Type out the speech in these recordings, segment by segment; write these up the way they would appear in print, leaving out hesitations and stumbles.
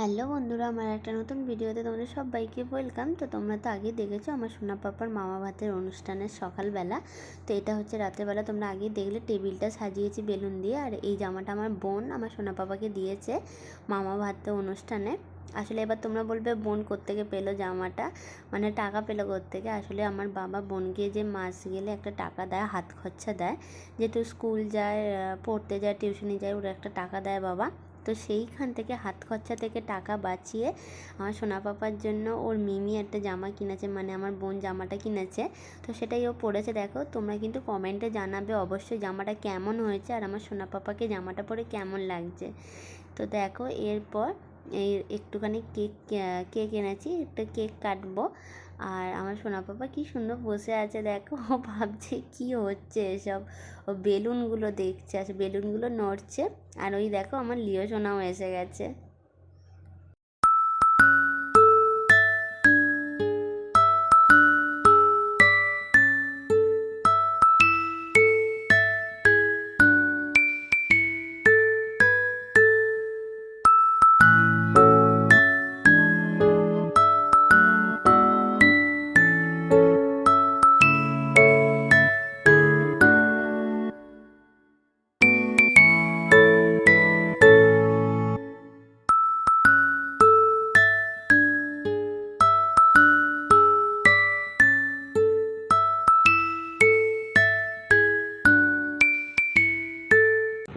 Hello বন্ধুরা, আমার একটা নতুন ভিডিওতে তোমাদের সবাইকে ওয়েলকাম। তো তোমরা তো আগেই দেখেছো আমার সোনা পাপার মামা ভাতের অনুষ্ঠানের সকালবেলা। তো এটা হচ্ছে রাত্রেবেলা, তোমরা আগেই দেখলে টেবিলটা সাজিয়েছি বেলুন দিয়ে। আর এই জামাটা আমার বোন আমার সোনা পাপাকে দিয়েছে মামা ভাতের অনুষ্ঠানে। আসলে এবার তোমরা বলবে বোন কোত্থেকে পেলো জামাটা, মানে টাকা পেলো কোত্থেকে। আসলে আমার বাবা বোনকে যে মাস গেলে একটা টাকা দেয়, হাত খরচা দেয়, যেহেতু স্কুল যায়, পড়তে যায়, টিউশনি যায়, ওরা একটা টাকা দেয় বাবা। তো সেইখান থেকে হাত খরচা থেকে টাকা বাঁচিয়ে আমার সোনা পাপার জন্য ওর মিমি একটা জামা কিনেছে, মানে আমার বোন জামাটা কিনেছে। তো সেটাই ও পরেছে। দেখো তোমরা কিন্তু কমেন্টে জানাবে অবশ্যই জামাটা কেমন হয়েছে আর আমার সোনা পাপাকে জামাটা পরে কেমন লাগছে। তো দেখো এরপর এই একটুখানি কেক এনেছি, একটা কেক কাটবো। আর আমার সোনা পাপা কি সুন্দর বসে আছে দেখো, ও ভাবছে কি হচ্ছে এসব, ও বেলুনগুলো দেখছে, আর বেলুনগুলো নড়ছে। আর ওই দেখো আমার লিও সোনাও এসে গেছে।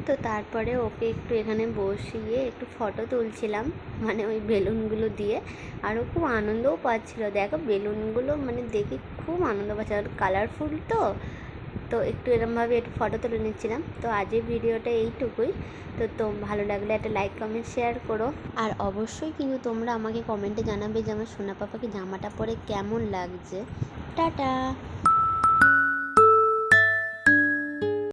তো তারপরে ওকে একটু এখানে বসিয়ে একটু ফটো তুলছিলাম, মানে ওই বেলুনগুলো দিয়ে। আর ও খুব আনন্দও পাচ্ছিলো, দেখো বেলুনগুলো মানে দেখে খুব আনন্দ পাচ্ছে, আর কালারফুল তো। তো একটু এরমভাবে একটু ফটো তুলে নিচ্ছিলাম। তো আজকের ভিডিওটা এইটুকুই। তো ভালো লাগলে একটা লাইক কমেন্ট শেয়ার করো। আর অবশ্যই কিন্তু তোমরা আমাকে কমেন্টে জানাবে যে আমার সোনা পাপাকে জামাটা পরে কেমন লাগছে। টাটা।